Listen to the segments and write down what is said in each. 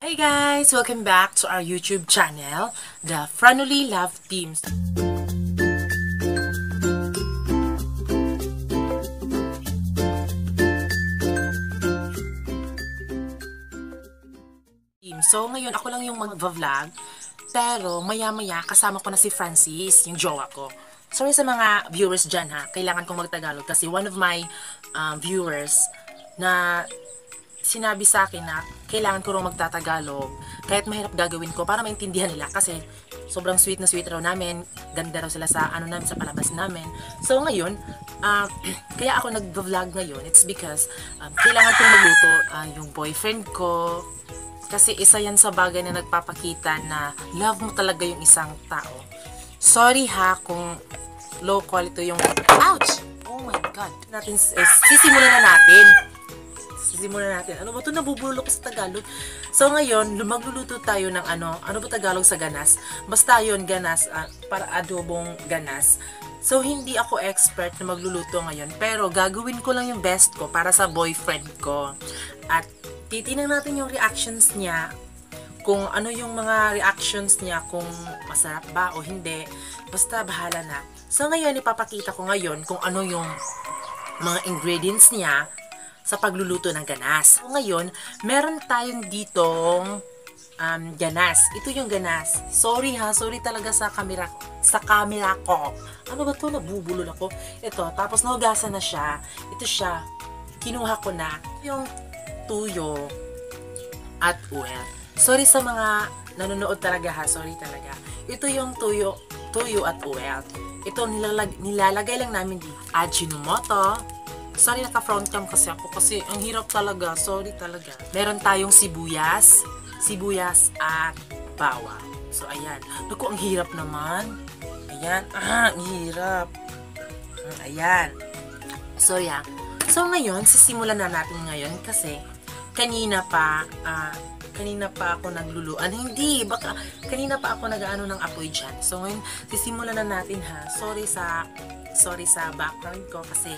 Hey guys! Welcome back to our YouTube channel, the Franoli Love Teams. So ngayon ako lang yung mag-vlog, pero maya-maya kasama ko na si Francis, yung jowa ko. Sorry sa mga viewers dyan ha, kailangan kong magtagalog kasi one of my viewers na sinabi sa akin na kailangan ko rin magtatagalog kahit mahirap gagawin ko para maintindihan nila kasi sobrang sweet na sweet raw namin, ganda raw sila sa ano namin, sa palabas namin. So ngayon, kaya ako nag-vlog ngayon, it's because kailangan kong magluto yung boyfriend ko kasi isa yan sa bagay na nagpapakita na love mo talaga yung isang tao. Sorry ha kung low quality yung ouch! Oh my god! Sisimulan na natin. Ano ba ito? Nabubulok ko sa Tagalog. So ngayon, magluluto tayo ng ano ba Tagalog sa ganas? Basta yun, ganas, para adobong ganas. So hindi ako expert na magluluto ngayon, pero gagawin ko lang yung best ko para sa boyfriend ko. At titingnan natin yung reactions niya, kung ano yung mga reactions niya, kung masarap ba o hindi. Basta bahala na. So ngayon, ipapakita ko ngayon kung ano yung mga ingredients niya sa pagluluto ng ganas. So, ngayon, meron tayong ditong ganas. Ito yung ganas. Sorry ha, sorry talaga sa camera ko. Ano ba to? Nabubulol ako. Ito, tapos nahugasan na siya. Ito siya. Kinuha ko na yung tuyo at oil. Sorry sa mga nanonood talaga ha, sorry talaga. Ito yung tuyo at oil. Ito nilalagay lang namin dito. Ajinomoto. Sorry, naka-front cam kasi ako kasi ang hirap talaga. Sorry talaga. Meron tayong sibuyas at bawang. So, ayan. Naku, ang hirap naman. Ayan. Ang hirap. Ayan. So, yeah. So, ngayon, sisimulan na natin ngayon kasi kanina pa ako nagluluan. Hindi, baka kanina pa ako nag-ano ng apoy dyan. So, ngayon, sisimulan na natin ha. Sorry sa background ko kasi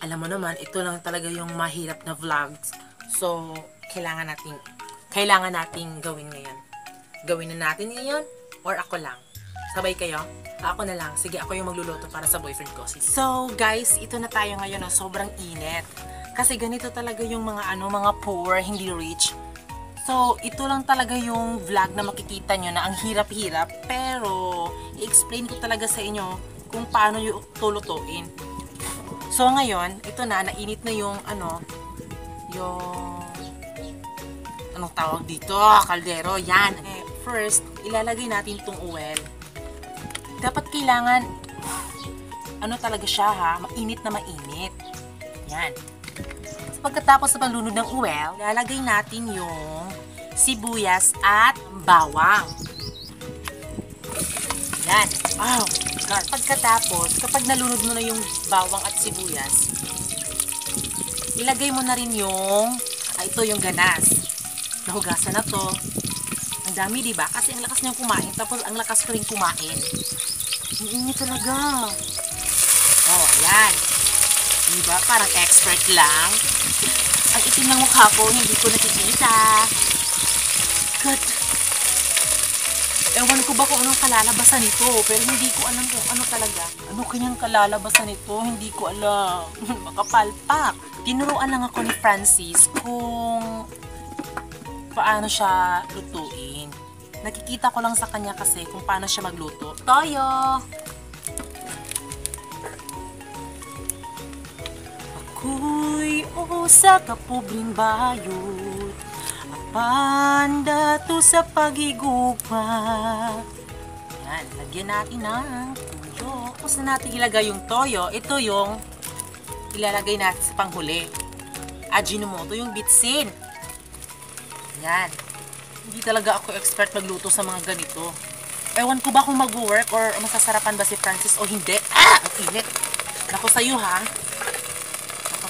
alam mo naman, ito lang talaga yung mahirap na vlogs. So, kailangan nating gawin ngayon. Gawin na natin ngayon or ako lang? Sabay kayo? Ako na lang. Sige, ako yung magluluto para sa boyfriend ko. Sige. So, guys, ito na tayo ngayon na sobrang init. Kasi ganito talaga yung mga poor, hindi rich. So, ito lang talaga yung vlog na makikita nyo na ang hirap-hirap. Pero, i-explain ko talaga sa inyo kung paano yung tulutuin. So ngayon, ito na, nainit na yung anong tawag dito? Kaldero, yan. First, ilalagay natin itong oil. Dapat kailangan, talaga siya ha, mainit na mainit. Yan. So, pagkatapos sa paglunod ng oil, ilalagay natin yung sibuyas at bawang. Yan. Wow. Pagkatapos, kapag nalunod mo na yung bawang at sibuyas, ilagay mo na rin yung, ito yung ganas. Nahugasan na to. Ang dami, diba? Kasi ang lakas niyang kumain, tapos ang lakas ko rin kumain. Ang init talaga. Oh, ayan. Diba? Parang expert lang. Ang itim ng mukha ko, hindi ko nakikita. God. Ewan ko ba kung anong kalalabasan nito, pero hindi ko alam kung ano talaga. Ano kanyang kalalabasan nito, hindi ko alam. Makapalpak. Tinuruan lang ako ni Francis kung paano siya lutuin. Nakikita ko lang sa kanya kasi kung paano siya magluto. Toyo! Ako'y sa kapubling bayot, panda to sa pagigugma. Yan, lagyan natin ng toyo. Tapos na natin ilagay yung toyo. Ito yung ilalagay natin sa panghuli. Ajinomoto, yung bitsin. Yan. Hindi talaga ako expert magluto sa mga ganito. Ewan ko ba kung mag-work or masasarapan ba si Francis o hindi. Ang init. Naku sa'yo ha.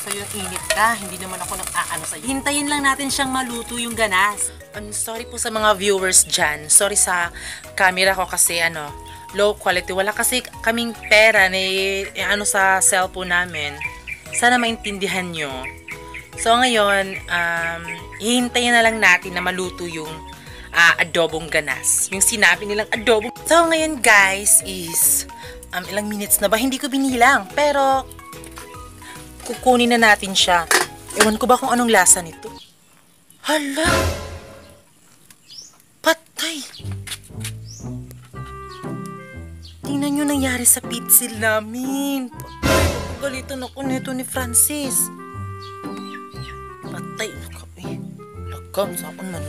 Sa'yo init ka, hindi naman ako nang sa'yo. Hintayin lang natin siyang maluto yung ganas. Sorry po sa mga viewers dyan. Sorry sa camera ko kasi low quality. Wala kasi kaming pera sa cellphone namin. Sana maintindihan nyo. So, ngayon, hihintayin na lang natin na maluto yung adobong ganas. Yung sinabi nilang adobong. So, ngayon guys is, ilang minutes na ba? Hindi ko binilang. Pero, kukunin na natin siya. Ewan ko ba kung anong lasa nito. Hala! Patay! Tingnan nyo nangyari sa pitsil namin. Patay, galitan ako nito ni Francis. Patay, lagam, saan man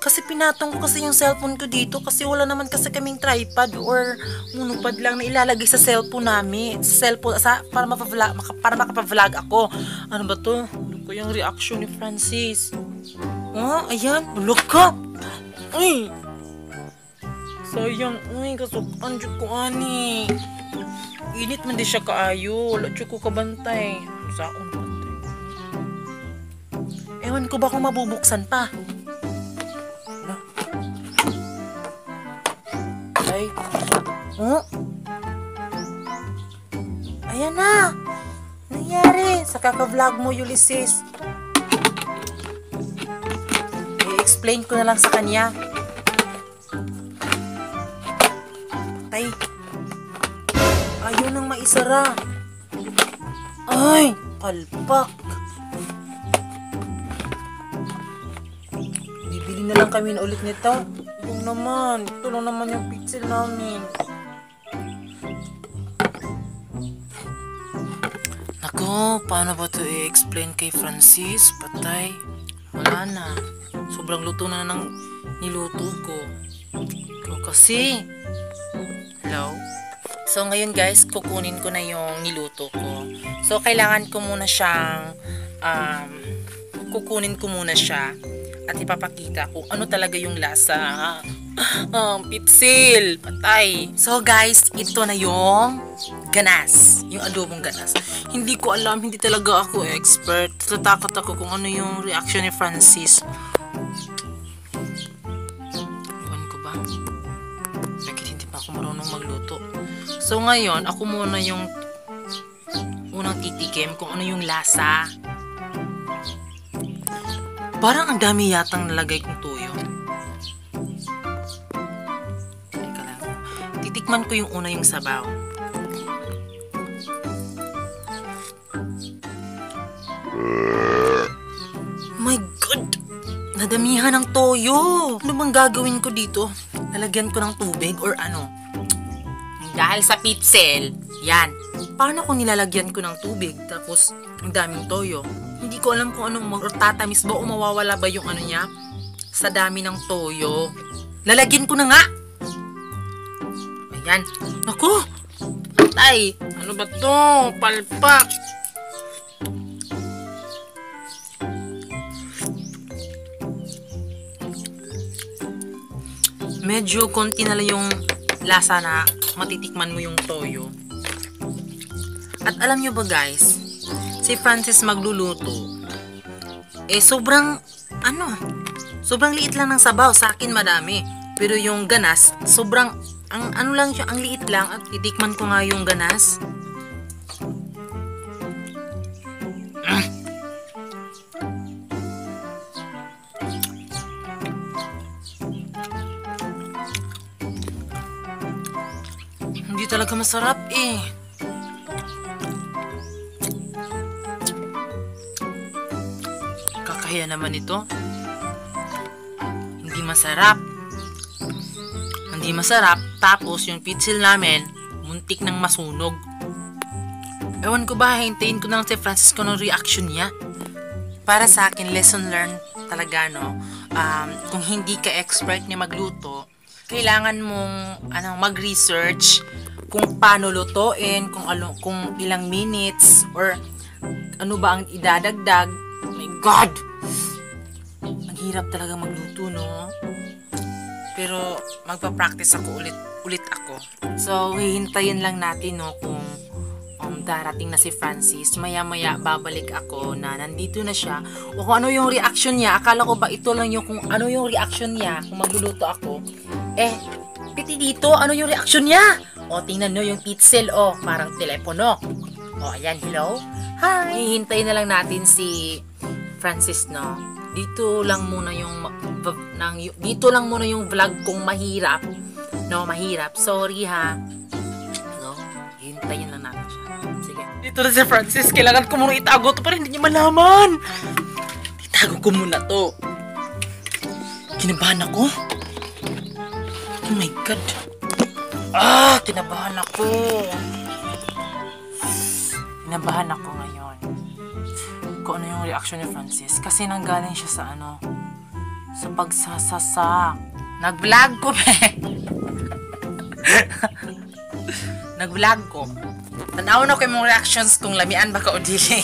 Kasi pinatong ko kasi yung cellphone ko dito kasi wala naman kasi kaming tripod or monopod lang na ilalagay sa cellphone namin. Sa cellphone, para makapavlog ako. Ano ba to? Ano ko yung reaction ni Francis? Oh, ayan. Look ka! Uy! Sayang. Uy, kasukan dyan ko, ani. Init man di siya kaayo. Wala dyan ko kabantay. Saon bantay. Ewan ko ba kung mabubuksan pa? Ay. Oh. Ayan na. Nangyari. Sa kaka-vlog mo, Ulysses. I-explain ko na lang sa kanya. Patay. Ayaw nang maisara. Ay, palpak. Bibili na lang kami na ulit nito. Ito naman. Ito lang naman yung pixel namin. Nako, paano ba ito i-explain kay Francis? Patay. Wala na. Sobrang luto na ng niluto ko. Ikaw kasi. Hello? So, ngayon guys, kukunin ko na yung niluto ko. So, kailangan ko muna siyang, kukunin ko muna siya at ipapakita kung ano talaga yung lasa. Pitsil! Patay! So, guys, ito na yung ganas. Yung adobong ganas. Hindi ko alam, hindi talaga ako expert. Tatakot ako kung ano yung reaction ni Francis. Iwan ko ba? Bakit hindi pa ako marunong magluto? So, ngayon, ako muna yung unang titikim kung ano yung lasa. Parang ang dami yatang nalagay kong tuyo. Teka lang. Titikman ko yung una yung sabaw. My God! Nadamihan ng toyo! Ano bang gagawin ko dito? Lalagyan ko ng tubig or ano? Dahil sa pitsil, yan. Paano kung nilalagyan ko ng tubig tapos ang daming toyo? Hindi ko alam kung anong tatamis ba o mawawala ba yung ano niya sa dami ng toyo. Lalagyan ko na nga. Ayan. Naku! Ay! Ano ba to? Palpak! Medyo konti na lang yung lasa na matitikman mo yung toyo. At alam nyo ba guys, si Francis magluluto, sobrang liit lang ng sabaw. Sa akin madami. Pero yung ganas, sobrang, ang liit lang. At titikman ko nga yung ganas. Hindi talaga masarap eh. Kakahiya naman ito. Hindi masarap. Hindi masarap. Tapos yung pitsil namin, muntik nang masunog. Ewan ko ba, hintayin ko na lang si Francis kung anong reaction niya. Para sa akin, lesson learned talaga, no? Kung hindi ka expert na magluto, kailangan mong mag-research kung paano lutuin, kung ilang minutes, or ano ba ang idadagdag. Oh my God! Ang hirap talaga magluto, no? Pero magpa-practice ako ulit ako. So, hihintayin lang natin, no, kung darating na si Francis. Maya-maya babalik ako na nandito na siya. O kung ano yung reaction niya. Akala ko ba ito lang yung kung ano yung reaction niya kung magluluto ako. Piti dito, ano yung reaction niya? O, tingnan nyo yung pitsil, parang telepono. O, Oh, ayan, hello. Hi. Hihintayin na lang natin si Francis, no? Dito lang muna yung vlog kong mahirap. No, mahirap. Sorry ha. No, hintayin lang natin siya. Sige. Dito na si Francis. Kailangan ko muna itago to para hindi niya malaman. Itago ko muna to. Kinabahan ako. Oh my God. Kinabahan ako. Kinabahan ako ngayon. Kung ano yung reaction ni Francis. Kasi nanggaling siya sa sa pagsasasak. Nag-vlog ko, Nag-vlog ko. Tanaw na ko yung mga reactions kung lamian baka o dili.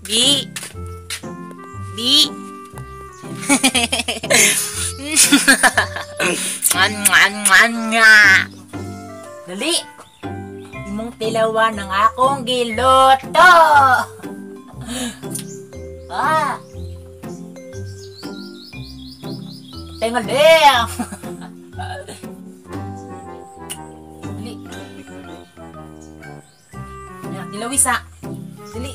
B. Dali. Imong tilawan ng akong giluto. Tengal din. Dali. Ayan, dilawis ha. Dali.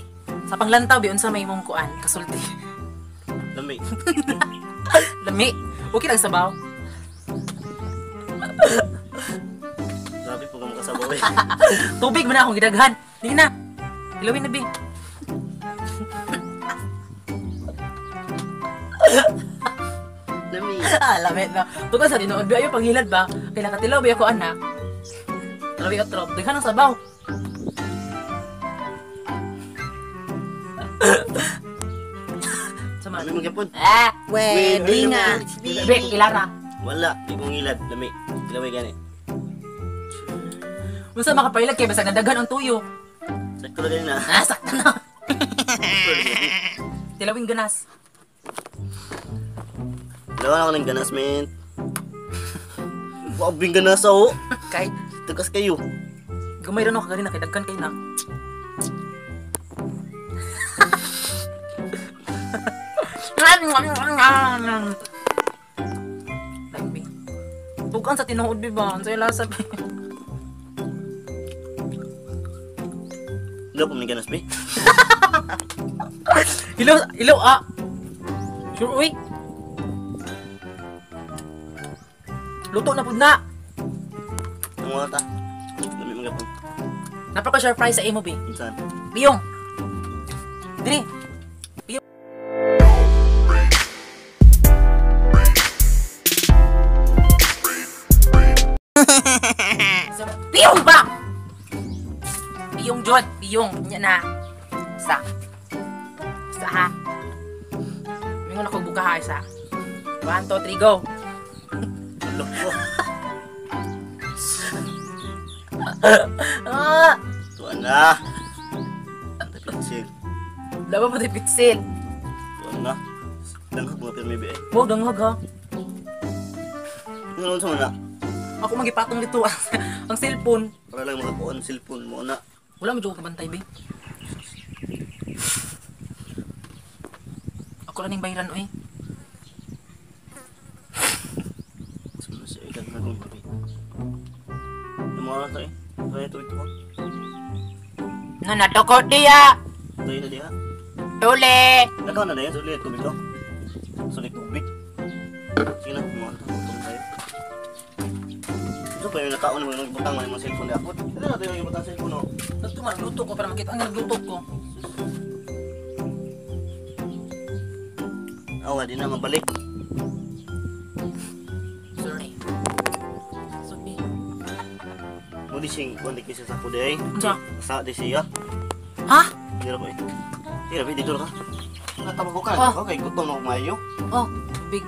Sa panglantaw, biyon sa may mong kuan. Kasulti. Lami. Lami. Okay lang sabaw. Grabe po kang makasabaw eh. Tubig mo na akong gidaghan. Hindi na. Dilawin na, Bing. Lami. Lamit na. Tugas sa tinuod. Ayaw panghilad ba? Kaya nakatilaw ba ako anak? Talawi ka trop. Daghan ang sabaw. Sama. Lami magyapon. Pwede nga. Bek, Ilara. Wala. Di kong ilad. Lami. Kilaway gani. Unsa makapailag kay basag nadaghan ang tuyo. Sakto na na. Sakto na. Tilawing ganas. Lawan ako ng ganas, men. Wow, bing ganas ako. Kay, Tugas kayo. gamay rin ako kagaling na kay daghan kay na. Tugan sa tinuod, biba. Ang sa'yo lasa, be. Wala po may ganas, be. Ilaw, Sure, uy. Luto na po na. Ang wala ta. Lami magyapon. Napaka-surprise sa imo, be. Insan. Biyong. Dili. Biyong. Biyong ba? Biyong, Jod. Biyong. Nya na. Isa. Isa, ha? Mingon ako buka, ha? Isa. 1, 2, 3, go. Loko. Tuan na. Tapitsin. Laban mo tayo pitsil. Tuan na. Danghag mga pirmi, be. Huwag danghag, ha? Ngayon sa mana. Ako magipatong dito ang cellphone. Para lang makapuan cellphone mo na. Wala mo dyan kabantay, be. Ako lang yung bahiran, oy. Sino siya ikan na kong babi. Yung mga oras na eh. Kaya tuwid ko. Nanadoko diya! Tayo na diha. Tuli! Nakaw na na yan. Sulit tubig ko. Sulit tubig. Sige na. Mga tutulong tayo. So, kaya yung nakaon mo yung butang mo yung mga cellphone na ako. Ano natin yung butang cellphone, no? Nagtuman, luto ko para makita ang nagluto ko. Awa, di na mabalik. Sorry. Sorry. Mo di sing kuan di kisa sa kude ay. Unsa? Sa di siya. Ha? Dira ko eh. Dira, dito ka. Natabo ka. Oh. Okay, gutom na ko mayo. Oh, big.